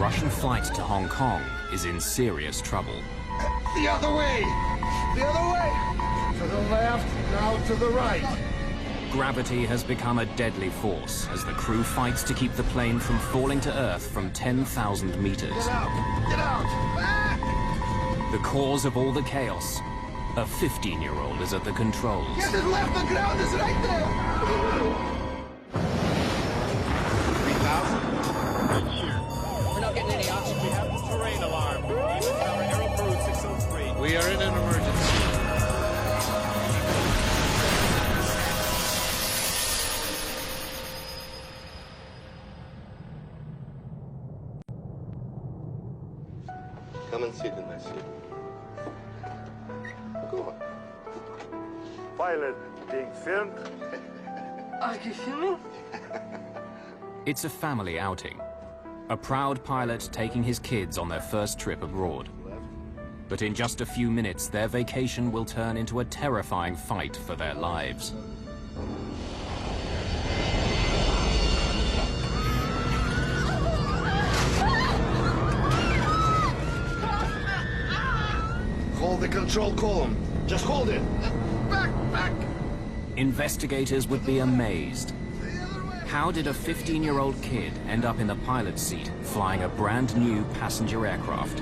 Russian flight to Hong Kong is in serious trouble. The other way! The other way! To the left, now to the right. Gravity has become a deadly force as the crew fights to keep the plane from falling to Earth from 10,000 meters. Get out! Get out! Ah! The cause of all the chaos, a 15-year-old is at the controls. Get to the left, the ground is right there! 3,000? Here. We're not getting any oxygen. We have the terrain alarm. Aero Brood 603. We are in an emergency. Come and sit in my seat. Go on. Pilot being filmed. Are you filming? It's a family outing. A proud pilot taking his kids on their first trip abroad. But in just a few minutes, their vacation will turn into a terrifying fight for their lives. Hold the control column. Just hold it. Back, back. Investigators would be amazed. How did a 15-year-old kid end up in the pilot's seat, flying a brand new passenger aircraft?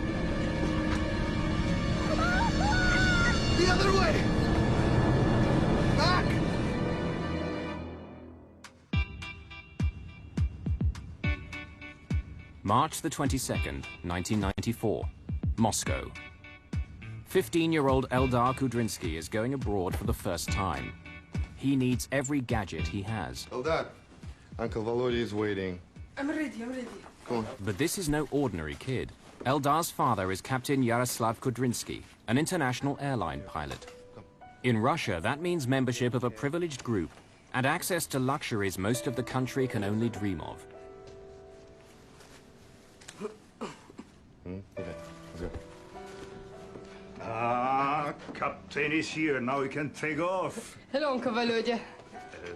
The other way. Back. March the 22nd, 1994, Moscow. 15-year-old Eldar Kudrinsky is going abroad for the first time. He needs every gadget he has. Eldar, Uncle Volodya is waiting. I'm ready, I'm ready. Come on. But this is no ordinary kid. Eldar's father is Captain Yaroslav Kudrinsky, an international airline pilot. In Russia, that means membership of a privileged group and access to luxuries most of the country can only dream of. Captain is here. Now we can take off. Hello, Uncle Volodya.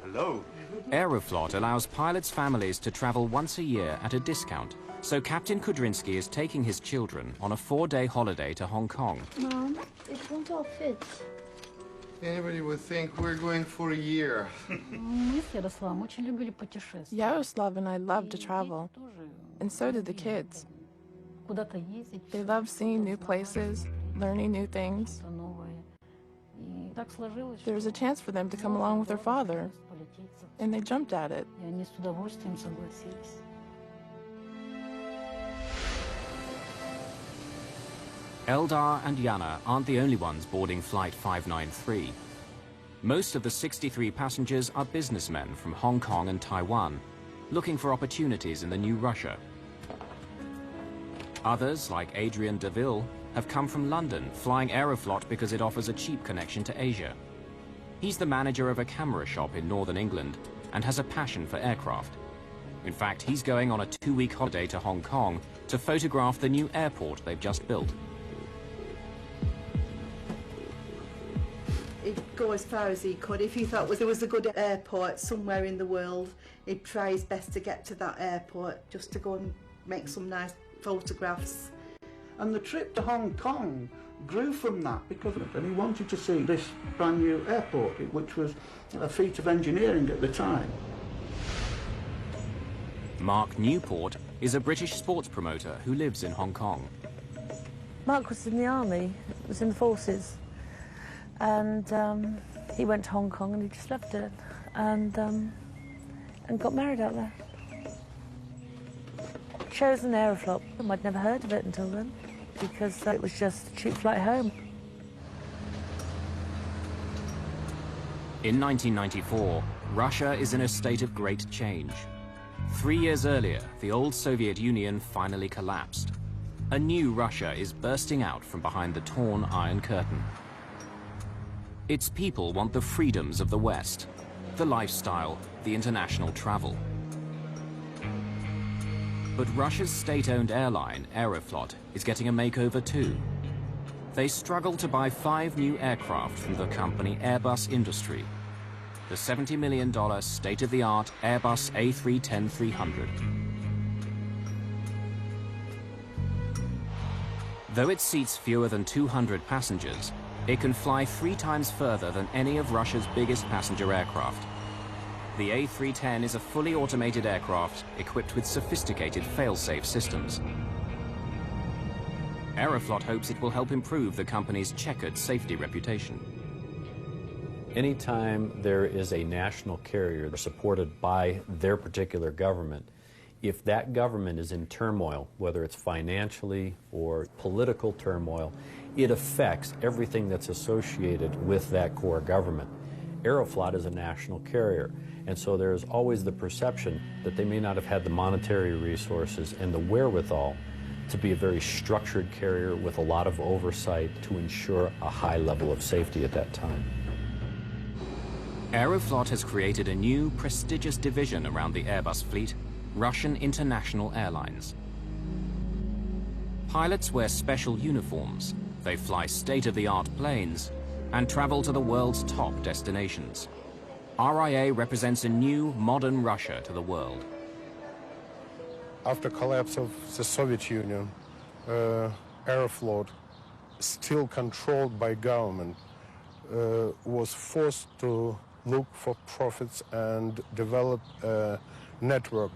Hello. Aeroflot allows pilots' families to travel once a year at a discount. So Captain Kudrinsky is taking his children on a 4-day holiday to Hong Kong. Mom, it won't all fit. Anybody would think we're going for a year. Yaroslav and I love to travel, and so do the kids. They love seeing new places, learning new things. There was a chance for them to come along with their father, and they jumped at it. Eldar and Yana aren't the only ones boarding Flight 593. Most of the 63 passengers are businessmen from Hong Kong and Taiwan, looking for opportunities in the new Russia. Others, like Adrian DeVille, have come from London, flying Aeroflot because it offers a cheap connection to Asia. He's the manager of a camera shop in northern England and has a passion for aircraft. In fact, he's going on a 2-week holiday to Hong Kong to photograph the new airport they've just built. He'd go as far as he could. If he thought there was a good airport somewhere in the world, he'd try his best to get to that airport just to go and make some nice photographs. And the trip to Hong Kong grew from that because he wanted to see this brand new airport, which was a feat of engineering at the time. Mark Newport is a British sports promoter who lives in Hong Kong. Mark was in the army, was in the forces, and he went to Hong Kong and he just loved it, and got married out there. Chose an Aeroflot. I'd never heard of it until then, because it was just a cheap flight home. In 1994, Russia is in a state of great change. 3 years earlier, the old Soviet Union finally collapsed. A new Russia is bursting out from behind the torn Iron Curtain. Its people want the freedoms of the West, the lifestyle, the international travel. But Russia's state-owned airline, Aeroflot, is getting a makeover too. They struggle to buy 5 new aircraft from the company Airbus Industry. The $70 million state-of-the-art Airbus A310-300. Though it seats fewer than 200 passengers, it can fly 3 times further than any of Russia's biggest passenger aircraft. The A310 is a fully automated aircraft equipped with sophisticated fail-safe systems. Aeroflot hopes it will help improve the company's checkered safety reputation. Anytime there is a national carrier supported by their particular government, if that government is in turmoil, whether it's financially or political turmoil, it affects everything that's associated with that core government. Aeroflot is a national carrier, and so there's always the perception that they may not have had the monetary resources and the wherewithal to be a very structured carrier with a lot of oversight to ensure a high level of safety at that time. Aeroflot has created a new, prestigious division around the Airbus fleet, Russian International Airlines. Pilots wear special uniforms, they fly state-of-the-art planes, and travel to the world's top destinations. RIA represents a new, modern Russia to the world. After collapse of the Soviet Union, Aeroflot, still controlled by government, was forced to look for profits and develop a network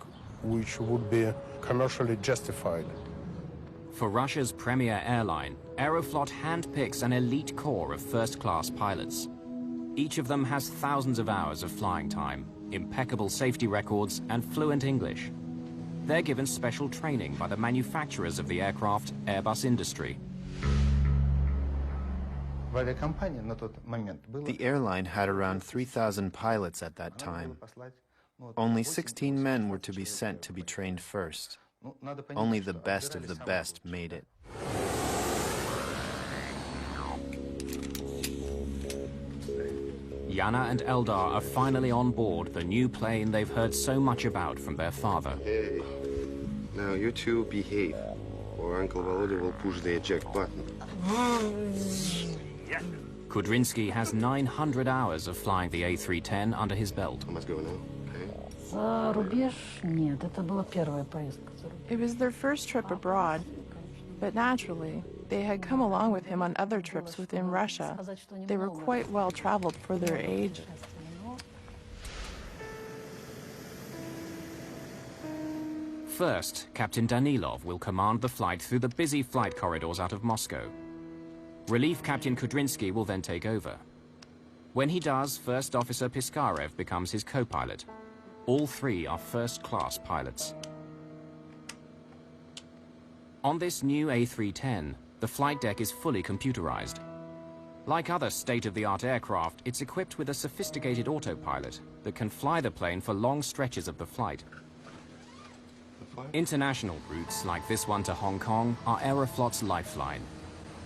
which would be commercially justified. For Russia's premier airline, Aeroflot handpicks an elite corps of first-class pilots. Each of them has thousands of hours of flying time, impeccable safety records, and fluent English. They're given special training by the manufacturers of the aircraft, Airbus Industry. The airline had around 3,000 pilots at that time. Only 16 men were to be sent to be trained first. Only the best of the best made it. Yana and Eldar are finally on board the new plane they've heard so much about from their father. Hey, now you two behave, or Uncle Volodya will push the eject button. Kudrinsky has 900 hours of flying the A310 under his belt. I must go now. It was their first trip abroad, but naturally, they had come along with him on other trips within Russia. They were quite well traveled for their age. First, Captain Danilov will command the flight through the busy flight corridors out of Moscow. Relief Captain Kudrinsky will then take over. When he does, First Officer Piskarev becomes his co-pilot. All 3 are first-class pilots. On this new A310, the flight deck is fully computerized. Like other state-of-the-art aircraft, it's equipped with a sophisticated autopilot that can fly the plane for long stretches of the flight. International routes, like this one to Hong Kong, are Aeroflot's lifeline.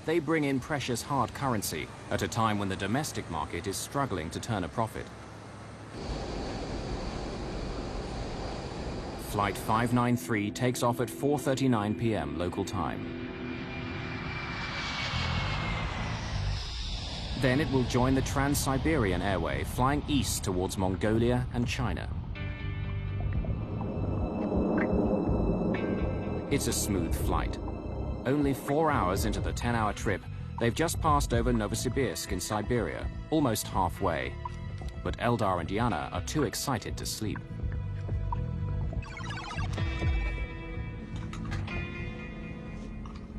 They bring in precious hard currency at a time when the domestic market is struggling to turn a profit. Flight 593 takes off at 4:39 p.m. local time. Then it will join the Trans-Siberian Airway, flying east towards Mongolia and China. It's a smooth flight. Only 4 hours into the 10-hour trip, they've just passed over Novosibirsk in Siberia, almost halfway. But Eldar and Yana are too excited to sleep.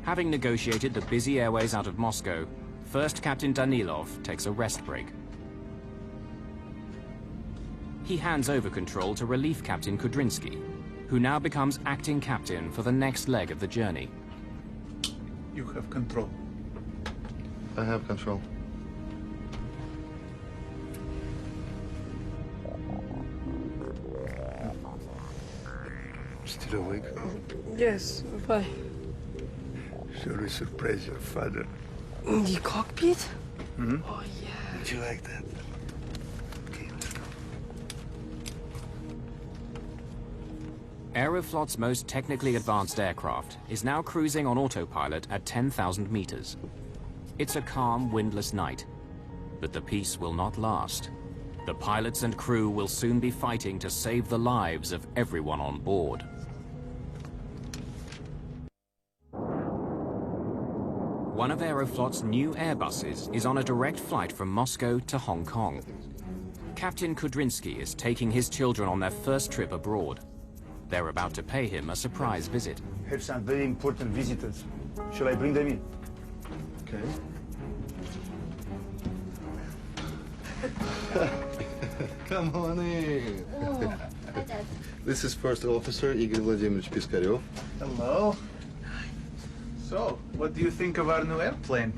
Having negotiated the busy airways out of Moscow, First Captain Danilov takes a rest break. He hands over control to Relief Captain Kudrinsky, who now becomes acting captain for the next leg of the journey. You have control. I have control. Still awake? Yes, why? Shall we surprise your father? The cockpit? Hmm? Oh, yeah. Did you like that? Okay, let's go. Aeroflot's most technically advanced aircraft is now cruising on autopilot at 10,000 meters. It's a calm, windless night, but the peace will not last. The pilots and crew will soon be fighting to save the lives of everyone on board. One of Aeroflot's new Airbuses is on a direct flight from Moscow to Hong Kong. Captain Kudrinsky is taking his children on their first trip abroad. They're about to pay him a surprise visit. Have some very important visitors. Shall I bring them in? Okay. Come on in. Oh, hi, Dad. This is First Officer Igor Vladimirovich Piskarev. Hello. So, what do you think of our new airplane?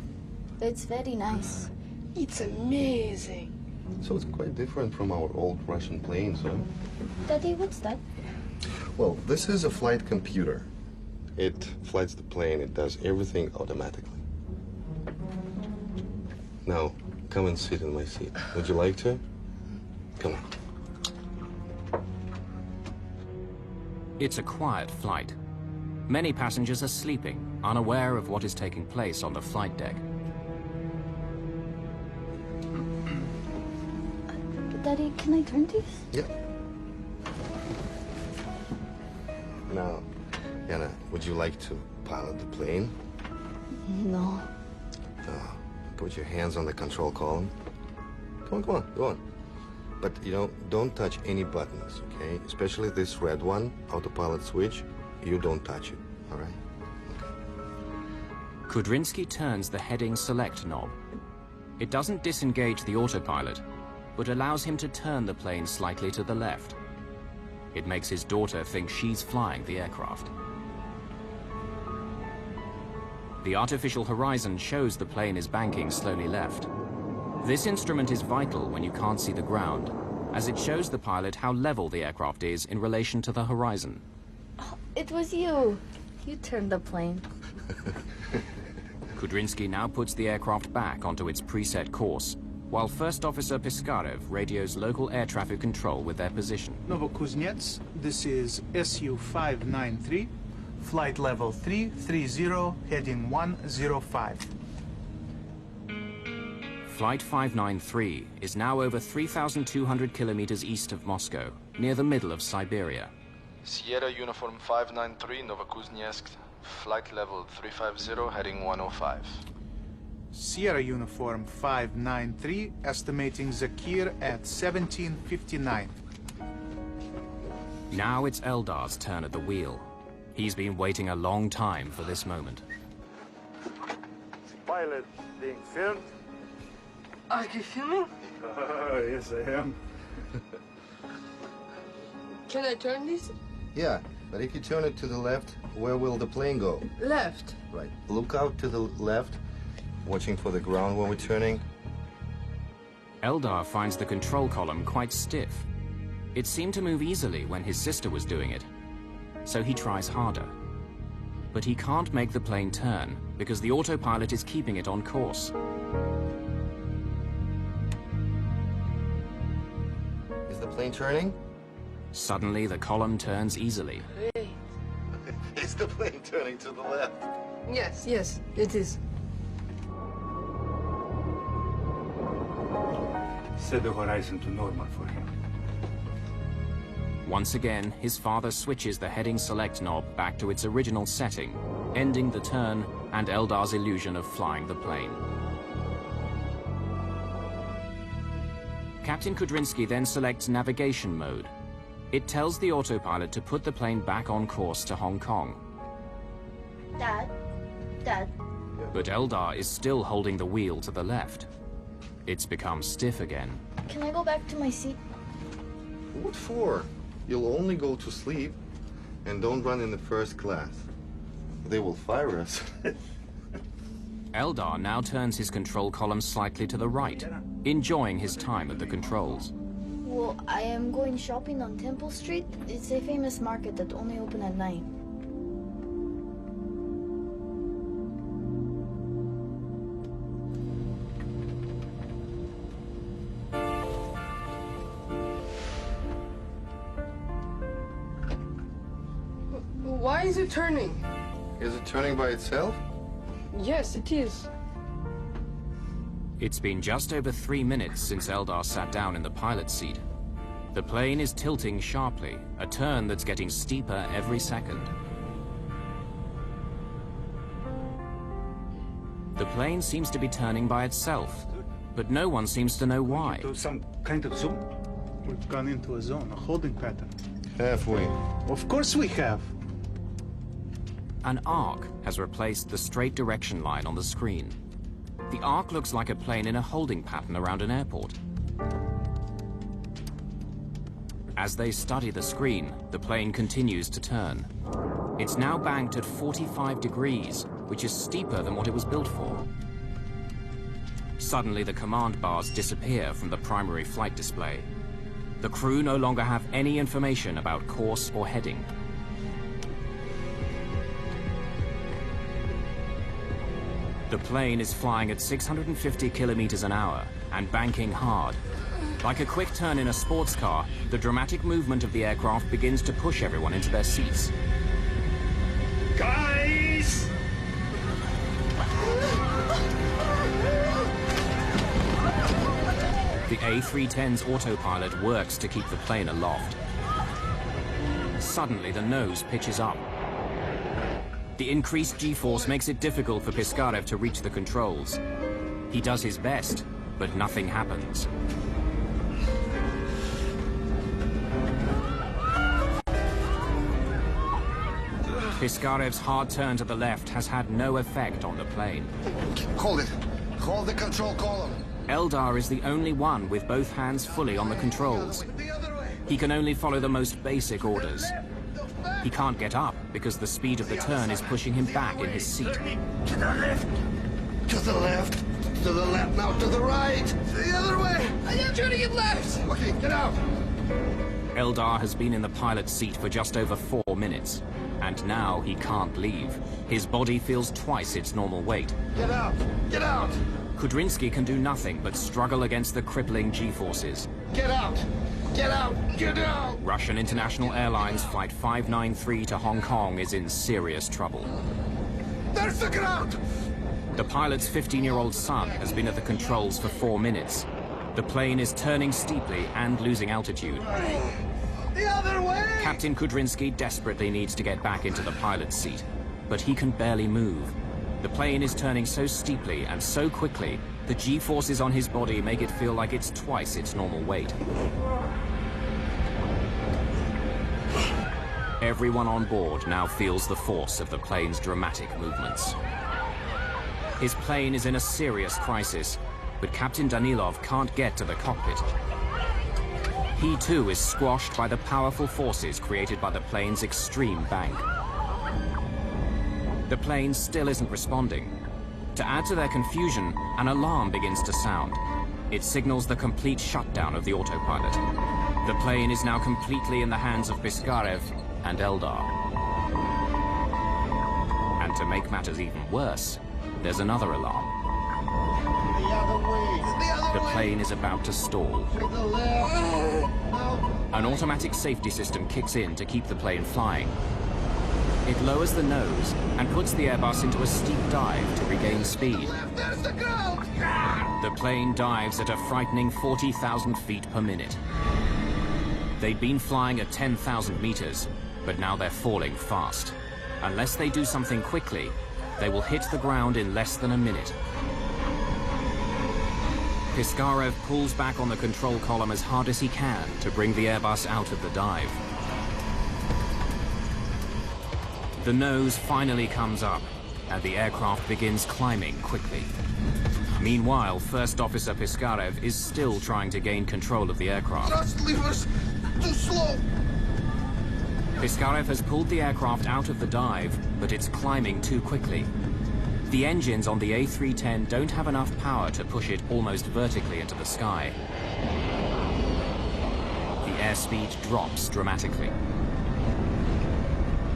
It's very nice. It's amazing. So it's quite different from our old Russian planes, huh? Daddy, what's that? Well, this is a flight computer. It flights the plane. It does everything automatically. Now, come and sit in my seat. Would you like to? Come on. It's a quiet flight. Many passengers are sleeping, unaware of what is taking place on the flight deck. Daddy, can I turn these? Yeah. Now, Yana, would you like to pilot the plane? No. Put your hands on the control column. Come on, go on. But, you know, don't touch any buttons, okay? Especially this red one, autopilot switch. You don't touch it, all right? Okay. Kudrinsky turns the heading select knob. It doesn't disengage the autopilot, but allows him to turn the plane slightly to the left. It makes his daughter think she's flying the aircraft. The artificial horizon shows the plane is banking slowly left. This instrument is vital when you can't see the ground, as it shows the pilot how level the aircraft is in relation to the horizon. Oh, it was you. You turned the plane. Kudrinsky now puts the aircraft back onto its preset course, while First Officer Piskarev radios local air traffic control with their position. Novokuznets, this is SU-593, flight level 330, heading 105. Flight 593 is now over 3,200 kilometers east of Moscow, near the middle of Siberia. Sierra Uniform 593, Novokuznetsk, flight level 350, heading 105. Sierra Uniform 593, estimating Zakir at 1759. Now it's Eldar's turn at the wheel. He's been waiting a long time for this moment. Pilot being filmed. Are you filming? Yes, I am. Can I turn this? Yeah, but if you turn it to the left, where will the plane go? Left. Right. Look out to the left, watching for the ground when we're turning. Eldar finds the control column quite stiff. It seemed to move easily when his sister was doing it, so he tries harder. But he can't make the plane turn because the autopilot is keeping it on course. Is the plane turning? Suddenly, the column turns easily. Great. Is the plane turning to the left? Yes, yes, it is. Set the horizon to normal for him. Once again, his father switches the heading select knob back to its original setting, ending the turn and Eldar's illusion of flying the plane. Captain Kudrinsky then selects navigation mode. It tells the autopilot to put the plane back on course to Hong Kong. Dad? Dad? But Eldar is still holding the wheel to the left. It's become stiff again. Can I go back to my seat? What for? You'll only go to sleep. And don't run in the first class. They will fire us. Eldar now turns his control column slightly to the right, enjoying his time at the controls. Well, I am going shopping on Temple Street. It's a famous market that only open at night. Why is it turning? Is it turning by itself? Yes, it is. It's been just over 3 minutes since Eldar sat down in the pilot's seat. The plane is tilting sharply, a turn that's getting steeper every second. The plane seems to be turning by itself, but no one seems to know why. Into some kind of zone. We've gone into a zone, a holding pattern. Have we? Of course we have. An arc has replaced the straight direction line on the screen. The arc looks like a plane in a holding pattern around an airport. As they study the screen, the plane continues to turn. It's now banked at 45 degrees, which is steeper than what it was built for. Suddenly, the command bars disappear from the primary flight display. The crew no longer have any information about course or heading. The plane is flying at 650 kilometers an hour and banking hard. Like a quick turn in a sports car, the dramatic movement of the aircraft begins to push everyone into their seats. Guys! The A310's autopilot works to keep the plane aloft. Suddenly, the nose pitches up. The increased G-force makes it difficult for Piskarev to reach the controls. He does his best, but nothing happens. Piskarev's hard turn to the left has had no effect on the plane. Hold it. Hold the control column. Eldar is the only one with both hands fully on the controls. He can only follow the most basic orders. He can't get up because the speed of the turn is pushing him back in his seat. To the left. To the left. To the left. Now to the right. The other way. I am turning it left. Okay, get out. Eldar has been in the pilot's seat for just over 4 minutes, and now he can't leave. His body feels twice its normal weight. Get out. Get out. Kudrinsky can do nothing but struggle against the crippling G-forces. Get out. Get out. Get out. Russian International Airlines Flight 593 to Hong Kong is in serious trouble. There's the ground. The pilot's 15-year-old son has been at the controls for 4 minutes. The plane is turning steeply and losing altitude. The other way! Captain Kudrinsky desperately needs to get back into the pilot's seat, but he can barely move. The plane is turning so steeply and so quickly, the G-forces on his body make it feel like it's twice its normal weight. Everyone on board now feels the force of the plane's dramatic movements. His plane is in a serious crisis, but Captain Danilov can't get to the cockpit. He too is squashed by the powerful forces created by the plane's extreme bank. The plane still isn't responding. To add to their confusion, an alarm begins to sound. It signals the complete shutdown of the autopilot. The plane is now completely in the hands of Piskarev and Eldar. And to make matters even worse, there's another alarm. The other way. The plane is about to stall. To the left. An automatic safety system kicks in to keep the plane flying. It lowers the nose and puts the Airbus into a steep dive to regain speed. There's the ground. The plane dives at a frightening 40,000 feet per minute. They'd been flying at 10,000 meters, but now they're falling fast. Unless they do something quickly, they will hit the ground in less than a minute. Piskarev pulls back on the control column as hard as he can to bring the Airbus out of the dive. The nose finally comes up, and the aircraft begins climbing quickly. Meanwhile, First Officer Piskarev is still trying to gain control of the aircraft. Thrust levers too slow. Piskarev has pulled the aircraft out of the dive, but it's climbing too quickly. The engines on the A310 don't have enough power to push it almost vertically into the sky. The airspeed drops dramatically.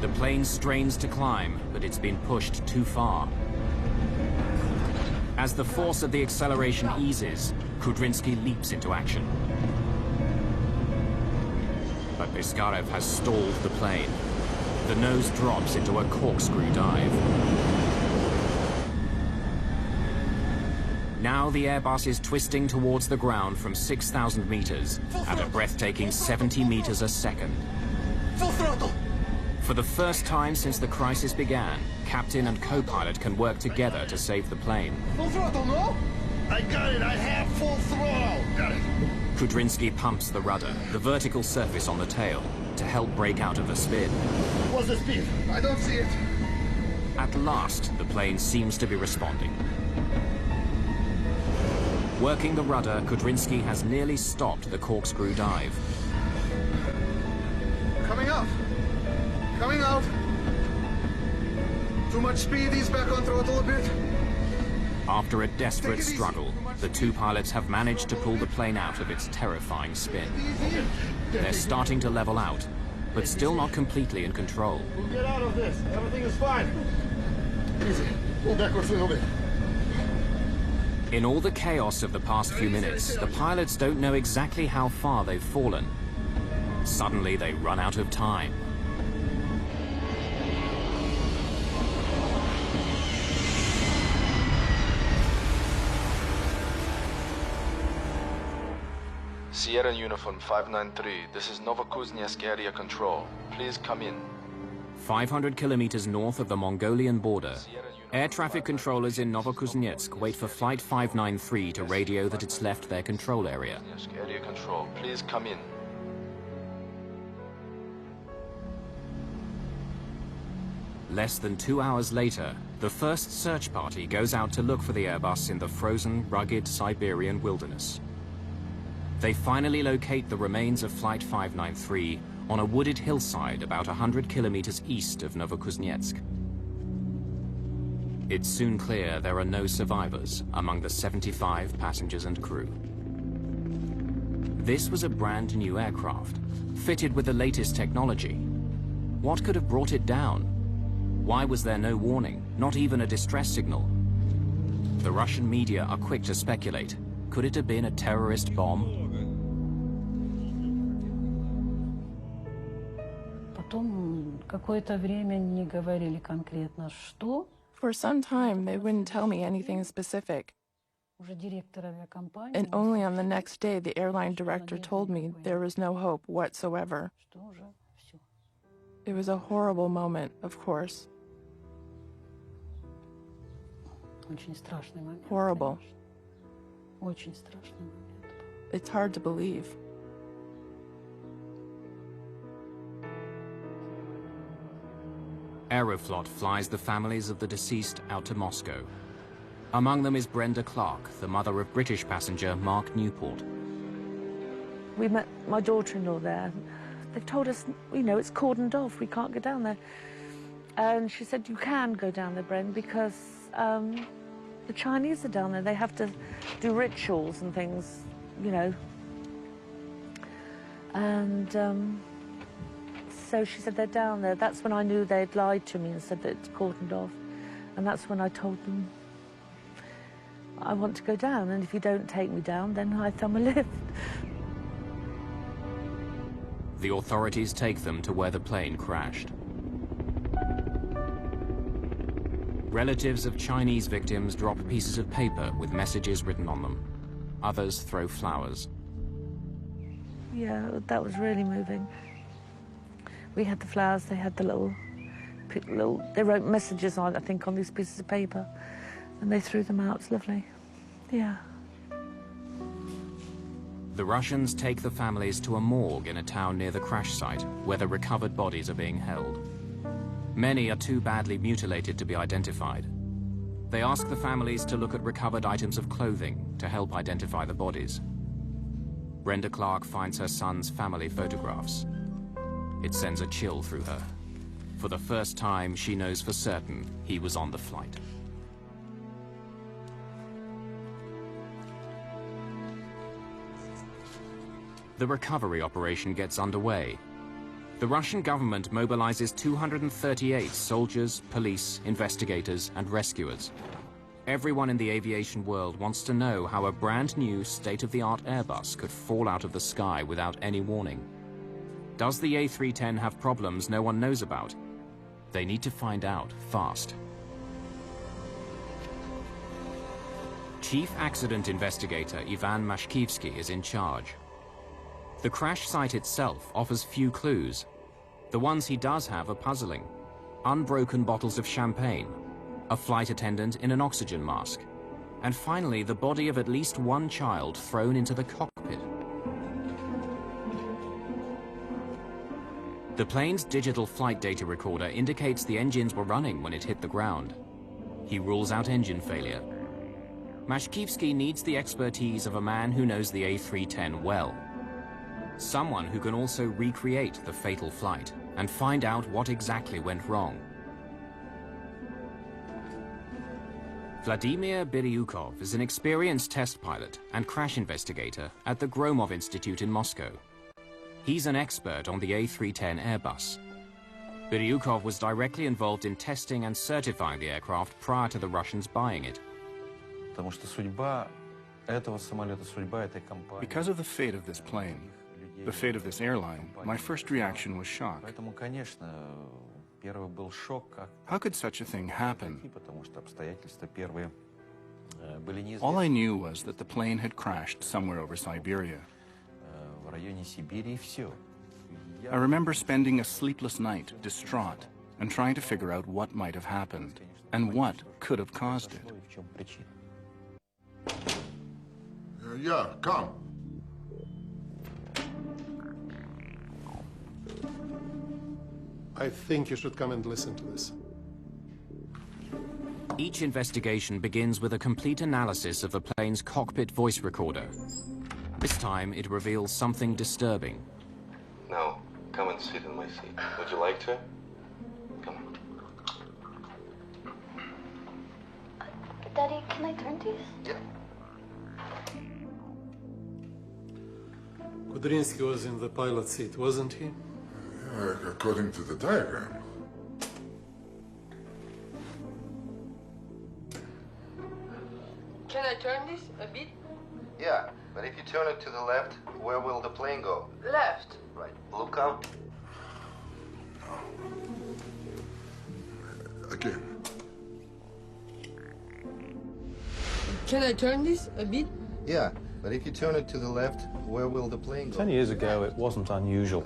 The plane strains to climb, but it's been pushed too far. As the force of the acceleration eases, Kudrinsky leaps into action. But Piskarev has stalled the plane. The nose drops into a corkscrew dive. Now the Airbus is twisting towards the ground from 6,000 meters at a breathtaking 70 meters a second. Full throttle. For the first time since the crisis began, captain and co-pilot can work together to save the plane. Full throttle, no? I got it. I have full throttle. Got it. Kudrinsky pumps the rudder, the vertical surface on the tail, to help break out of the spin. What's the speed? I don't see it. At last, the plane seems to be responding. Working the rudder, Kudrinsky has nearly stopped the corkscrew dive. Coming up. Coming out. Too much speed. Ease back on throttle a bit. After a desperate struggle, the two pilots have managed to pull the plane out of its terrifying spin. They're starting to level out, but still not completely in control. We'll get out of this. Everything is fine. Easy. Pull backwards a little bit. In all the chaos of the past few minutes, the pilots don't know exactly how far they've fallen. Suddenly, they run out of time. Sierra Uniform 593, this is Novokuznetsk area control. Please come in. 500 kilometers north of the Mongolian border, air traffic controllers in Novokuznetsk wait for Flight 593 to radio that it's left their control area. Area control, please come in. Less than 2 hours later, the first search party goes out to look for the Airbus in the frozen, rugged Siberian wilderness. They finally locate the remains of Flight 593 on a wooded hillside about 100 kilometers east of Novokuznetsk. It's soon clear there are no survivors among the 75 passengers and crew. This was a brand new aircraft, fitted with the latest technology. What could have brought it down? Why was there no warning, not even a distress signal? The Russian media are quick to speculate. Could it have been a terrorist bomb? For some time, they wouldn't tell me anything specific. And only on the next day, the airline director told me there was no hope whatsoever. It was a horrible moment, of course. Horrible. It's hard to believe. Aeroflot flies the families of the deceased out to Moscow. Among them is Brenda Clark, the mother of British passenger Mark Newport. We met my daughter-in-law there. They've told us, you know, it's cordoned off, we can't go down there. And she said, you can go down there, Brenda, because the Chinese are down there. They have to do rituals and things, you know. And so she said they're down there. That's when I knew they'd lied to me and said that it's cordoned off. And that's when I told them, I want to go down, and if you don't take me down, then I thumb a lift. The authorities take them to where the plane crashed. Relatives of Chinese victims drop pieces of paper with messages written on them. Others throw flowers. Yeah, that was really moving. We had the flowers, they had the little, they wrote messages on, I think, on these pieces of paper, and they threw them out. It's lovely. Yeah. The Russians take the families to a morgue in a town near the crash site, where the recovered bodies are being held. Many are too badly mutilated to be identified. They ask the families to look at recovered items of clothing to help identify the bodies. Brenda Clark finds her son's family photographs. It sends a chill through her. For the first time, she knows for certain he was on the flight. The recovery operation gets underway. The Russian government mobilizes 238 soldiers, police, investigators, and rescuers. Everyone in the aviation world wants to know how a brand new state-of-the-art Airbus could fall out of the sky without any warning. Does the A310 have problems no one knows about? They need to find out fast. Chief Accident Investigator Ivan Mashkivsky is in charge. The crash site itself offers few clues. The ones he does have are puzzling. Unbroken bottles of champagne, a flight attendant in an oxygen mask, and finally the body of at least one child thrown into the cockpit. The plane's digital flight data recorder indicates the engines were running when it hit the ground. He rules out engine failure. Mashkivsky needs the expertise of a man who knows the A310 well. Someone who can also recreate the fatal flight and find out what exactly went wrong. Vladimir Biryukov is an experienced test pilot and crash investigator at the Gromov Institute in Moscow. He's an expert on the A310 Airbus. Biryukov was directly involved in testing and certifying the aircraft prior to the Russians buying it. Because of the fate of this plane, the fate of this airline, my first reaction was shock. How could such a thing happen? All I knew was that the plane had crashed somewhere over Siberia. I remember spending a sleepless night, distraught, and trying to figure out what might have happened and what could have caused it. Yeah, come. I think you should come and listen to this. Each investigation begins with a complete analysis of the plane's cockpit voice recorder. This time, it reveals something disturbing. Now, come and sit in my seat. Would you like to? Come on. Daddy, can I turn these? Yeah. Kudrinsky was in the pilot seat, wasn't he? According to the diagram. Can I turn this a bit? Yeah, but if you turn it to the left, where will the plane go? Left. Right. Look out. Again. Can I turn this a bit? Yeah, but if you turn it to the left, where will the plane go? 10 years ago, it wasn't unusual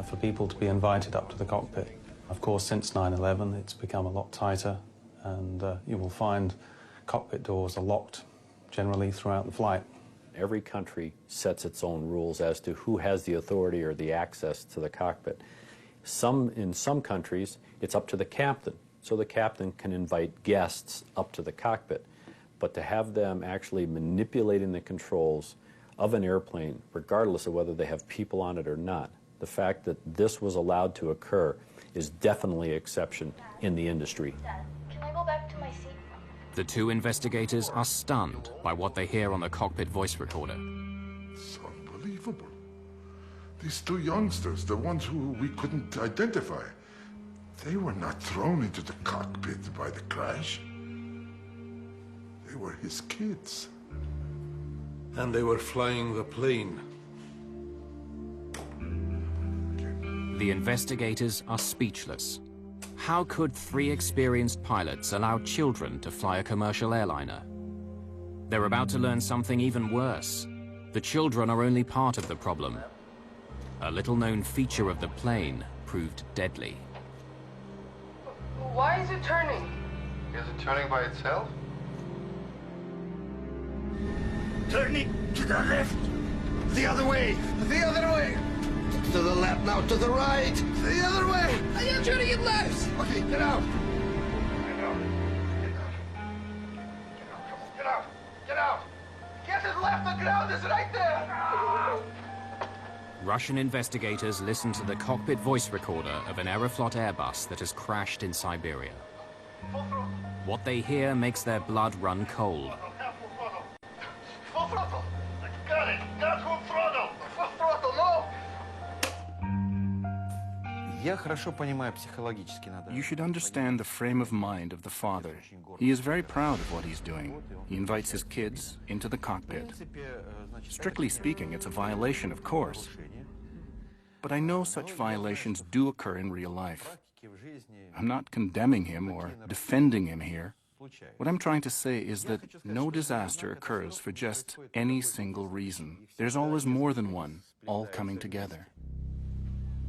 for people to be invited up to the cockpit. Of course, since 9/11, it's become a lot tighter, and you will find cockpit doors are locked generally throughout the flight. Every country sets its own rules as to who has the authority or the access to the cockpit. In some countries, it's up to the captain, so the captain can invite guests up to the cockpit. But to have them actually manipulating the controls of an airplane, regardless of whether they have people on it or not, the fact that this was allowed to occur is definitely an exception in the industry. Dad, can I go back to my seat? The two investigators are stunned by what they hear on the cockpit voice recorder. It's unbelievable. These two youngsters, the ones who we couldn't identify, they were not thrown into the cockpit by the crash. They were his kids. And they were flying the plane. The investigators are speechless. How could three experienced pilots allow children to fly a commercial airliner? They're about to learn something even worse. The children are only part of the problem. A little-known feature of the plane proved deadly. Why is it turning? Is it turning by itself? Turning to the left. The other way. The other way. To the left now. To the right. The other way. I am turning it left. Okay, get out. Get out! Get out! Get to the left, the ground is right there! Russian investigators listen to the cockpit voice recorder of an Aeroflot Airbus that has crashed in Siberia. What they hear makes their blood run cold. Full throttle! Got it! Got full throttle! Full throttle, no! You should understand the frame of mind of the father. He is very proud of what he's doing. He invites his kids into the cockpit. Strictly speaking, it's a violation, of course. But I know such violations do occur in real life. I'm not condemning him or defending him here. What I'm trying to say is that no disaster occurs for just any single reason. There's always more than one, all coming together.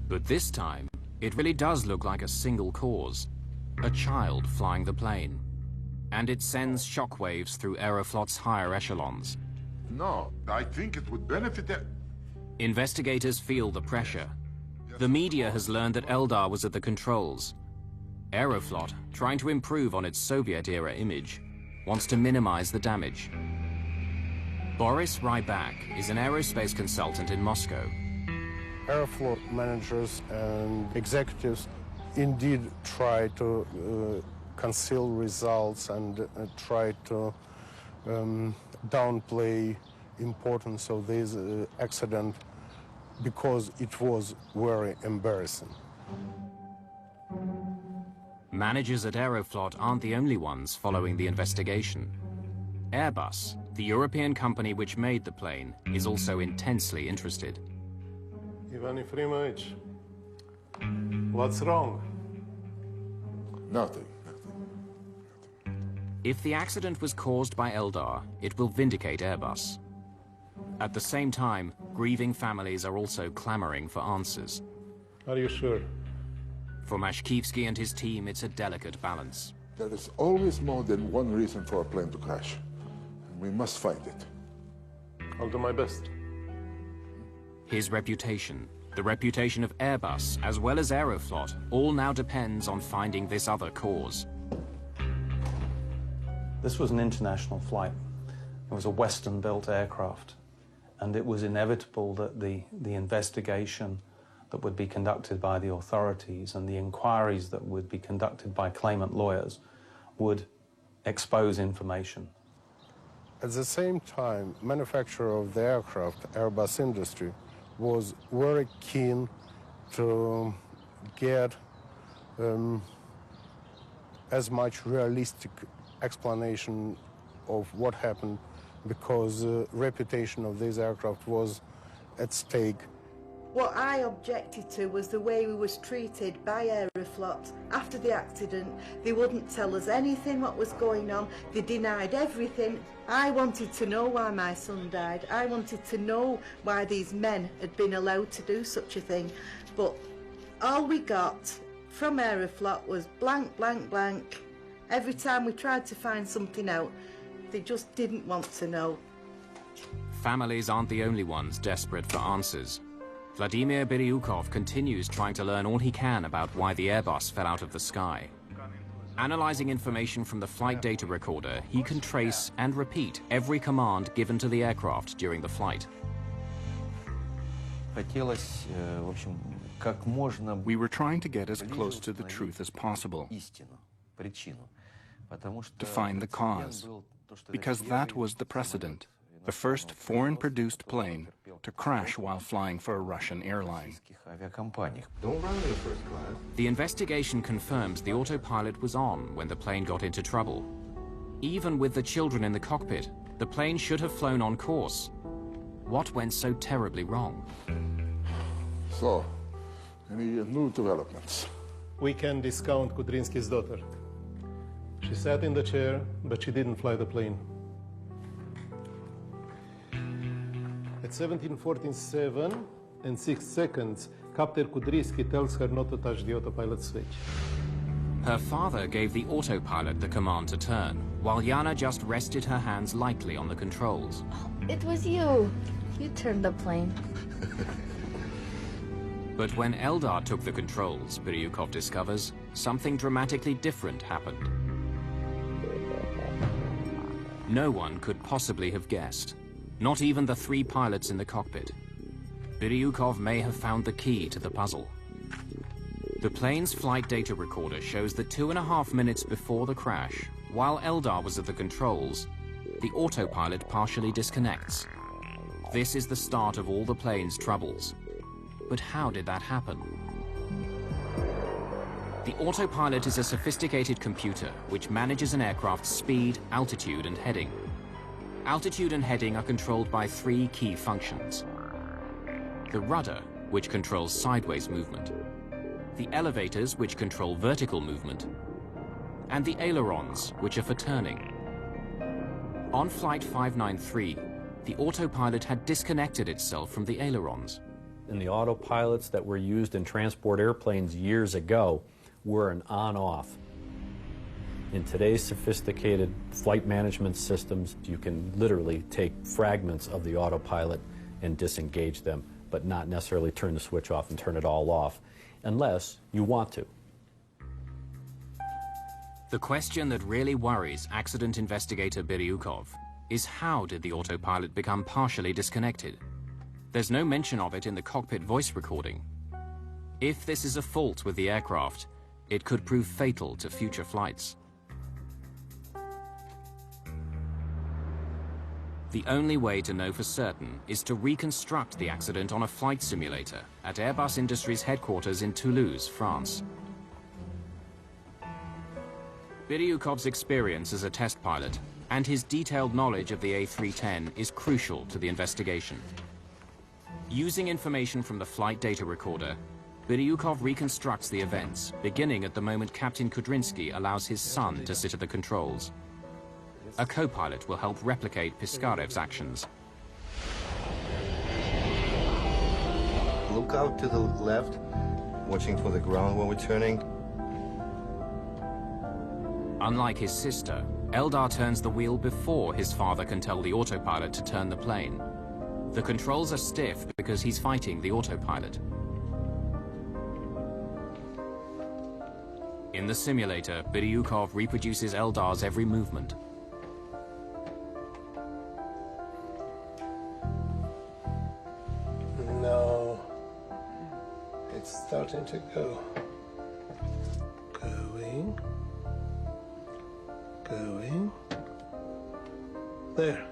But this time, it really does look like a single cause, a child flying the plane. And it sends shockwaves through Aeroflot's higher echelons. No, I think it would benefit them. Investigators feel the pressure. The media has learned that Eldar was at the controls. Aeroflot, trying to improve on its Soviet-era image, wants to minimize the damage. Boris Rybak is an aerospace consultant in Moscow. Aeroflot managers and executives indeed try to conceal results and try to downplay importance of this accident because it was very embarrassing. Managers at Aeroflot aren't the only ones following the investigation. Airbus, the European company which made the plane, is also intensely interested. Ivan Efremovich, what's wrong? Nothing. If the accident was caused by Eldar, it will vindicate Airbus. At the same time, grieving families are also clamoring for answers. Are you sure? For Mashkivsky and his team, it's a delicate balance. There is always more than one reason for a plane to crash. And we must find it. I'll do my best. His reputation, the reputation of Airbus, as well as Aeroflot, all now depends on finding this other cause. This was an international flight. It was a Western-built aircraft, and it was inevitable that the investigation that would be conducted by the authorities and the inquiries that would be conducted by claimant lawyers would expose information. At the same time, manufacturer of the aircraft, Airbus Industry, was very keen to get as much realistic explanation of what happened because the reputation of this aircraft was at stake. What I objected to was the way we was treated by Aeroflot. After the accident, they wouldn't tell us anything what was going on. They denied everything. I wanted to know why my son died. I wanted to know why these men had been allowed to do such a thing. But all we got from Aeroflot was blank, blank, blank. Every time we tried to find something out, they just didn't want to know. Families aren't the only ones desperate for answers. Vladimir Biryukov continues trying to learn all he can about why the Airbus fell out of the sky. Analyzing information from the flight data recorder, he can trace and repeat every command given to the aircraft during the flight. We were trying to get as close to the truth as possible, to find the cause, because that was the precedent. The first foreign-produced plane to crash while flying for a Russian airline. Don't run in first class. The investigation confirms the autopilot was on when the plane got into trouble. Even with the children in the cockpit, the plane should have flown on course. What went so terribly wrong? So, any new developments? We can discount Kudrinsky's daughter. She sat in the chair, but she didn't fly the plane. At 17:47 and 6 seconds, Captain Kudrinsky tells her not to touch the autopilot switch. Her father gave the autopilot the command to turn, while Yana just rested her hands lightly on the controls. It was you. You turned the plane. But when Eldar took the controls, Biryukov discovers, something dramatically different happened. No one could possibly have guessed. Not even the 3 pilots in the cockpit. Biryukov may have found the key to the puzzle. The plane's flight data recorder shows that 2.5 minutes before the crash, while Eldar was at the controls, the autopilot partially disconnects. This is the start of all the plane's troubles. But how did that happen? The autopilot is a sophisticated computer which manages an aircraft's speed, altitude, and heading. Altitude and heading are controlled by 3 key functions. The rudder, which controls sideways movement. The elevators, which control vertical movement. And the ailerons, which are for turning. On Flight 593, the autopilot had disconnected itself from the ailerons. And the autopilots that were used in transport airplanes years ago were an on-off. In today's sophisticated flight management systems, you can literally take fragments of the autopilot and disengage them, but not necessarily turn the switch off and turn it all off, unless you want to. The question that really worries accident investigator Biryukov is how did the autopilot become partially disconnected? There's no mention of it in the cockpit voice recording. If this is a fault with the aircraft, it could prove fatal to future flights. The only way to know for certain is to reconstruct the accident on a flight simulator at Airbus Industries headquarters in Toulouse, France. Biryukov's experience as a test pilot and his detailed knowledge of the A310 is crucial to the investigation. Using information from the flight data recorder, Biryukov reconstructs the events, beginning at the moment Captain Kudrinsky allows his son to sit at the controls. A co-pilot will help replicate Piskarev's actions. Look out to the left, watching for the ground when we're turning. Unlike his sister, Eldar turns the wheel before his father can tell the autopilot to turn the plane. The controls are stiff because he's fighting the autopilot. In the simulator, Biryukov reproduces Eldar's every movement. No, it's starting to go. Going. Going. There.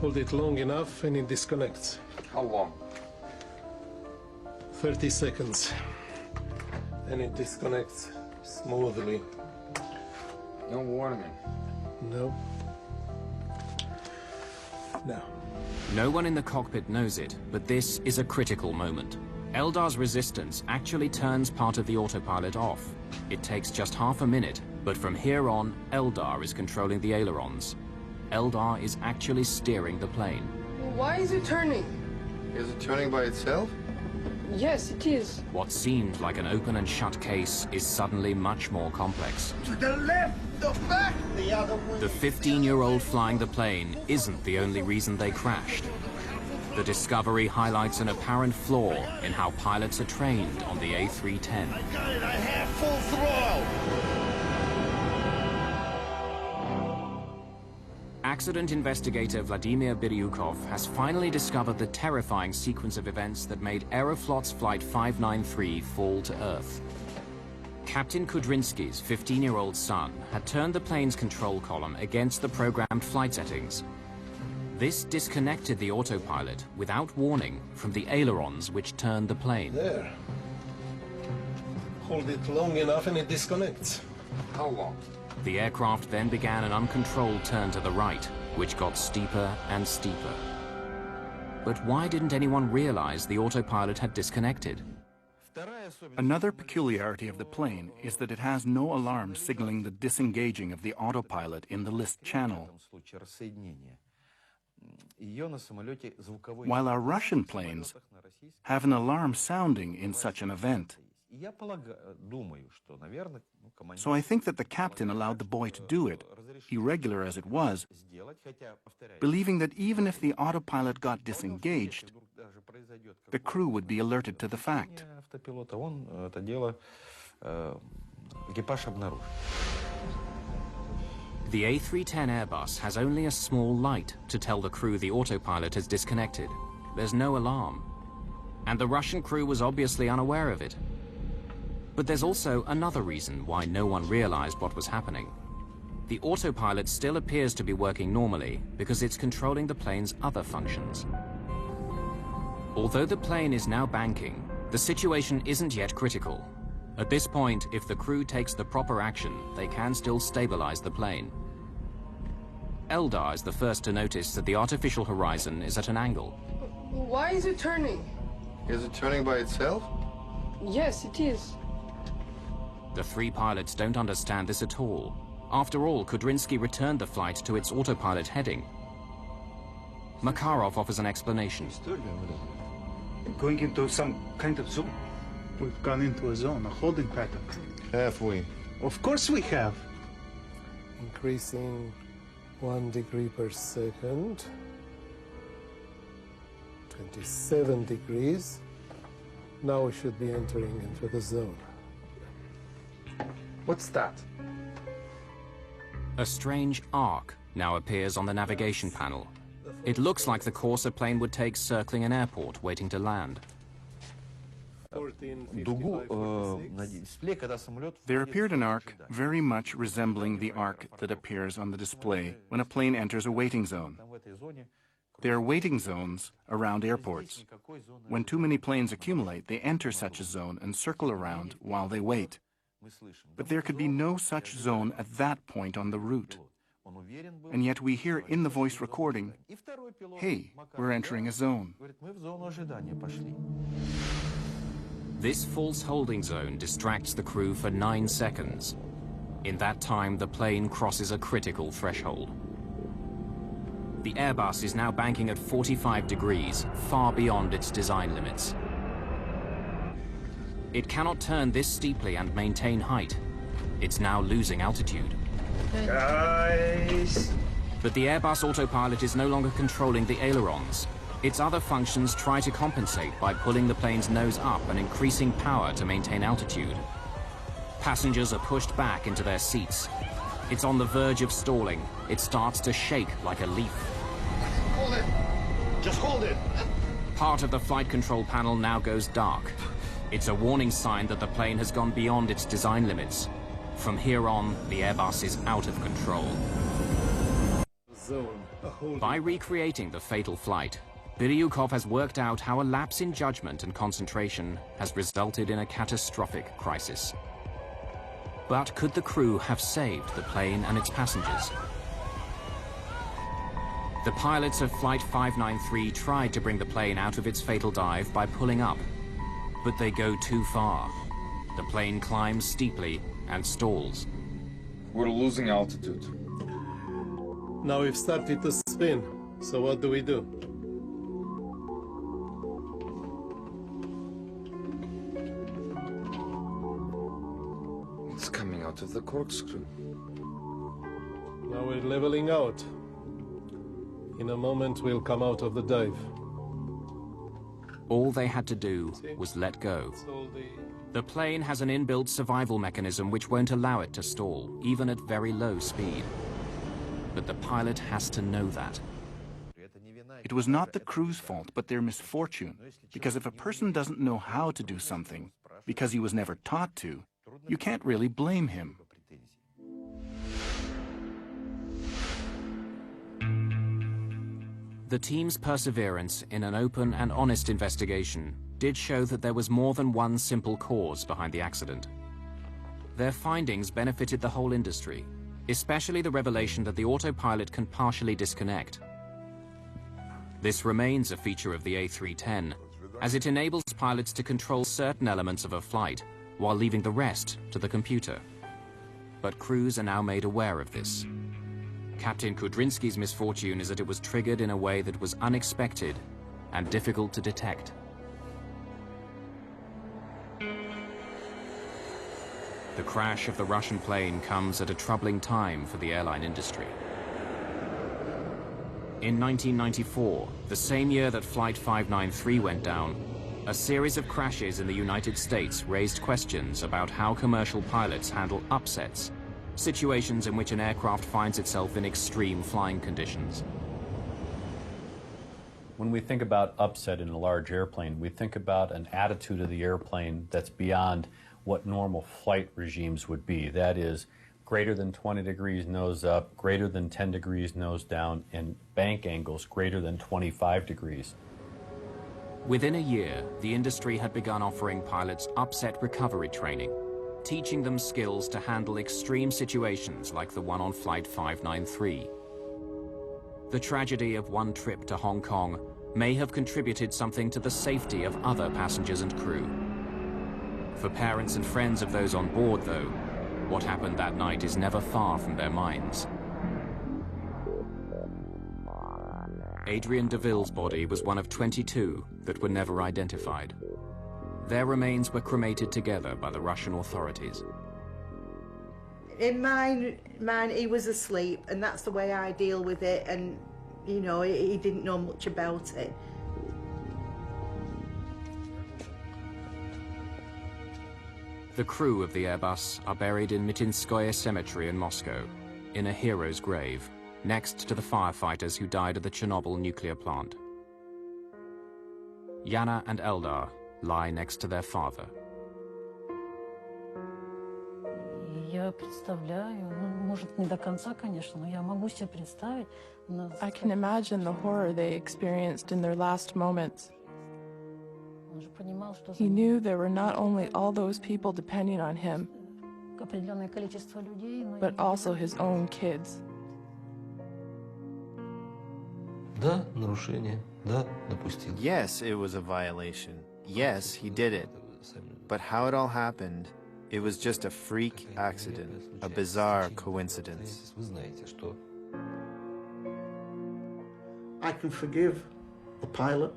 Hold it long enough and it disconnects. How long? 30 seconds. And it disconnects smoothly. No warning. No. No. No one in the cockpit knows it, but this is a critical moment. Eldar's resistance actually turns part of the autopilot off. It takes just half a minute, but from here on, Eldar is controlling the ailerons. Eldar is actually steering the plane. Why is it turning? Is it turning by itself? Yes, it is. What seemed like an open and shut case is suddenly much more complex. To the left, the back, the other way. The 15-year-old flying the plane isn't the only reason they crashed. The discovery highlights an apparent flaw in how pilots are trained on the A310. I got it, I have full throttle. Accident investigator Vladimir Biryukov has finally discovered the terrifying sequence of events that made Aeroflot's Flight 593 fall to Earth. Captain Kudrinsky's 15-year-old son had turned the plane's control column against the programmed flight settings. This disconnected the autopilot without warning from the ailerons which turned the plane. There. Hold it long enough and it disconnects. How long? The aircraft then began an uncontrolled turn to the right, which got steeper and steeper. But why didn't anyone realize the autopilot had disconnected? Another peculiarity of the plane is that it has no alarm signaling the disengaging of the autopilot in the list channel. While our Russian planes have an alarm sounding in such an event. So I think that the captain allowed the boy to do it, irregular as it was, believing that even if the autopilot got disengaged, the crew would be alerted to the fact. The A310 Airbus has only a small light to tell the crew the autopilot has disconnected. There's no alarm. And the Russian crew was obviously unaware of it. But there's also another reason why no one realized what was happening. The autopilot still appears to be working normally because it's controlling the plane's other functions. Although the plane is now banking, the situation isn't yet critical. At this point, if the crew takes the proper action, they can still stabilize the plane. Eldar is the first to notice that the artificial horizon is at an angle. Why is it turning? Is it turning by itself? Yes, it is. The three pilots don't understand this at all. After all, Kudrinsky returned the flight to its autopilot heading. Makarov offers an explanation. going into some kind of zone. We've gone into a zone, a holding pattern. Have we? Of course we have. Increasing 1 degree per second. 27 degrees. Now we should be entering into the zone. What's that? A strange arc now appears on the navigation panel. It looks like the course a plane would take circling an airport waiting to land. There appeared an arc very much resembling the arc that appears on the display when a plane enters a waiting zone. There are waiting zones around airports. When too many planes accumulate, they enter such a zone and circle around while they wait. But there could be no such zone at that point on the route. And yet we hear in the voice recording, "Hey, we're entering a zone." This false holding zone distracts the crew for 9 seconds. In that time, the plane crosses a critical threshold. The Airbus is now banking at 45 degrees, far beyond its design limits. It cannot turn this steeply and maintain height. It's now losing altitude. Guys! But the Airbus autopilot is no longer controlling the ailerons. Its other functions try to compensate by pulling the plane's nose up and increasing power to maintain altitude. Passengers are pushed back into their seats. It's on the verge of stalling. It starts to shake like a leaf. Hold it! Just hold it! Part of the flight control panel now goes dark. It's a warning sign that the plane has gone beyond its design limits. From here on, the Airbus is out of control. By recreating the fatal flight, Biryukov has worked out how a lapse in judgment and concentration has resulted in a catastrophic crisis. But could the crew have saved the plane and its passengers? The pilots of Flight 593 tried to bring the plane out of its fatal dive by pulling up, but they go too far. The plane climbs steeply and stalls. We're losing altitude. Now we've started to spin, so what do we do? It's coming out of the corkscrew. Now we're leveling out. In a moment we'll come out of the dive. All they had to do was let go. The plane has an inbuilt survival mechanism which won't allow it to stall, even at very low speed. But the pilot has to know that. It was not the crew's fault, but their misfortune. Because if a person doesn't know how to do something, because he was never taught to, you can't really blame him. The team's perseverance in an open and honest investigation did show that there was more than one simple cause behind the accident. Their findings benefited the whole industry, especially the revelation that the autopilot can partially disconnect. This remains a feature of the A310, as it enables pilots to control certain elements of a flight while leaving the rest to the computer. But crews are now made aware of this. Captain Kudrynsky's misfortune is that it was triggered in a way that was unexpected and difficult to detect. The crash of the Russian plane comes at a troubling time for the airline industry. In 1994, the same year that Flight 593 went down, a series of crashes in the United States raised questions about how commercial pilots handle upsets, situations in which an aircraft finds itself in extreme flying conditions. When we think about upset in a large airplane, we think about an attitude of the airplane that's beyond what normal flight regimes would be. That is, greater than 20 degrees nose up, greater than 10 degrees nose down, and bank angles greater than 25 degrees. Within a year, the industry had begun offering pilots upset recovery training, teaching them skills to handle extreme situations like the one on Flight 593. The tragedy of one trip to Hong Kong may have contributed something to the safety of other passengers and crew. For parents and friends of those on board, though, what happened that night is never far from their minds. Adrian DeVille's body was one of 22 that were never identified. Their remains were cremated together by the Russian authorities. In mine, he was asleep, and that's the way I deal with it, and, you know, he didn't know much about it. The crew of the Airbus are buried in Mitinskoye Cemetery in Moscow, in a hero's grave, next to the firefighters who died at the Chernobyl nuclear plant. Yana and Eldar lie next to their father. I can imagine the horror they experienced in their last moments. He knew there were not only all those people depending on him, but also his own kids. Yes, it was a violation. Yes, he did it. But how it all happened, it was just a freak accident, a bizarre coincidence. I can forgive the pilot.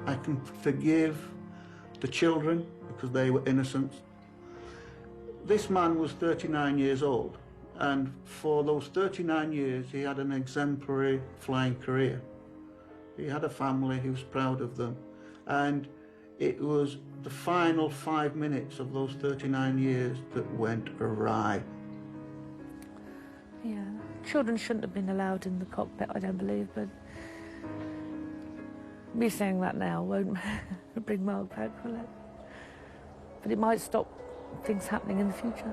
I can forgive the children because they were innocent. This man was 39 years old, and for those 39 years he had an exemplary flying career. He had a family, he was proud of them, and it was the final 5 minutes of those 39 years that went awry. Yeah, children shouldn't have been allowed in the cockpit, I don't believe, but me saying that now won't bring Mark back, will it? But it might stop things happening in the future.